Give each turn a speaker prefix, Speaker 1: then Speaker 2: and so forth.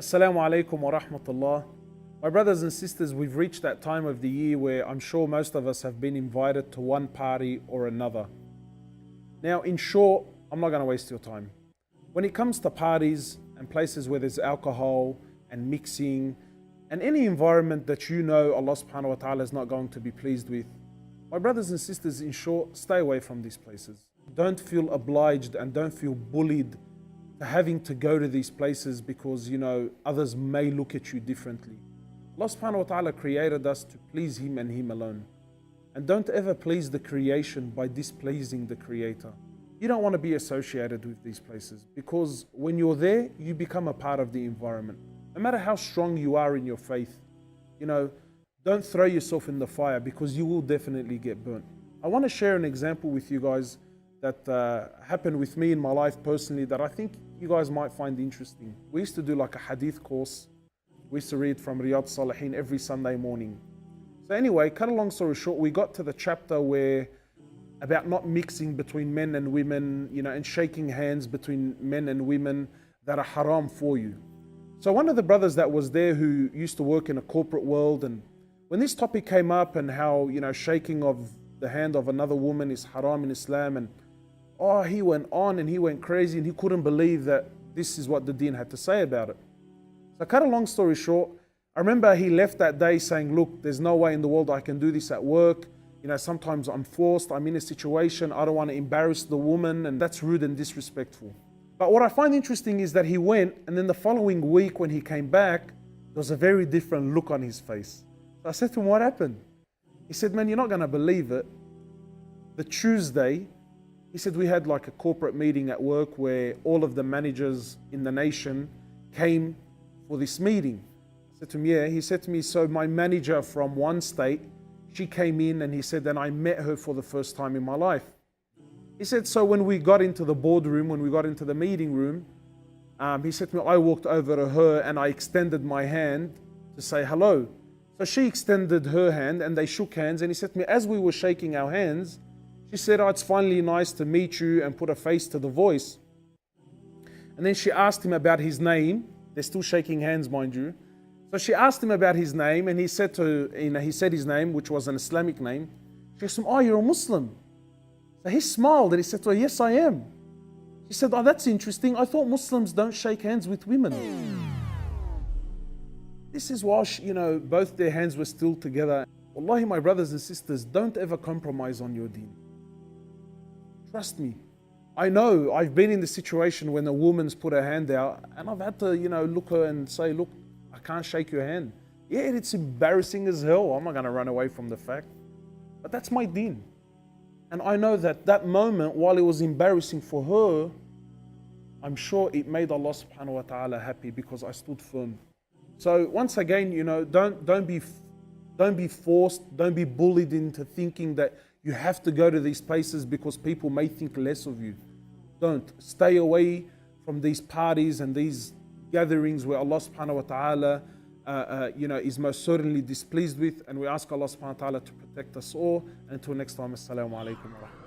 Speaker 1: Assalamu alaikum wa rahmatullah. My brothers and sisters, we've reached that time of the year where I'm sure most of us have been invited to one party or another. Now, in short, I'm not going to waste your time. When it comes to parties and places where there's alcohol and mixing and any environment that you know Allah subhanahu wa ta'ala is not going to be pleased with, my brothers and sisters, in short, stay away from these places. Don't feel obliged and don't feel bullied to having to go to these places because, others may look at you differently. Allah subhanahu wa ta'ala created us to please Him and Him alone. And don't ever please the creation by displeasing the Creator. You don't want to be associated with these places because when you're there, you become a part of the environment. No matter how strong you are in your faith, don't throw yourself in the fire because you will definitely get burnt. I want to share an example with you guys that happened with me in my life personally that I think you guys might find interesting. We used to do like a hadith course. We used to read from Riyadh Salihin every Sunday morning. So anyway, cut a long story short, we got to the chapter where about not mixing between men and women, and shaking hands between men and women that are haram for you. So one of the brothers that was there who used to work in a corporate world, and when this topic came up and how, shaking of the hand of another woman is haram in Islam, and he went on and he went crazy and he couldn't believe that this is what the deen had to say about it. So cut a long story short, I remember he left that day saying, look, there's no way in the world I can do this at work. Sometimes I'm forced, I'm in a situation, I don't want to embarrass the woman, and that's rude and disrespectful. But what I find interesting is that he went, and then the following week when he came back, there was a very different look on his face. So I said to him, what happened? He said, man, you're not going to believe it. The Tuesday, he said, we had like a corporate meeting at work where all of the managers in the nation came for this meeting. I said to him, yeah. He said to me, so my manager from one state, she came in, and he said, then I met her for the first time in my life. He said, so when we got into the boardroom, when we got into the meeting room, he said to me, I walked over to her and I extended my hand to say hello. So she extended her hand and they shook hands, and he said to me, as we were shaking our hands, she said, it's finally nice to meet you, and put a face to the voice. And then she asked him about his name. They're still shaking hands, mind you. So she asked him about his name, and he said his name, which was an Islamic name. She said, oh, you're a Muslim. So he smiled and he said to her, yes, I am. She said, oh, that's interesting. I thought Muslims don't shake hands with women. This is why, both their hands were still together. Wallahi, my brothers and sisters, don't ever compromise on your deen. Trust me. I know I've been in the situation when a woman's put her hand out, and I've had to, look her and say, look, I can't shake your hand. Yeah, it's embarrassing as hell. I'm not going to run away from the fact. But that's my deen. And I know that moment, while it was embarrassing for her, I'm sure it made Allah subhanahu wa ta'ala happy because I stood firm. So once again, don't be forced, don't be bullied into thinking that you have to go to these places because people may think less of you. Don't. Stay away from these parties and these gatherings where Allah subhanahu wa ta'ala is most certainly displeased with, and we ask Allah subhanahu wa ta'ala to protect us all. Until next time, assalamu alaikum wa rahmatullahi.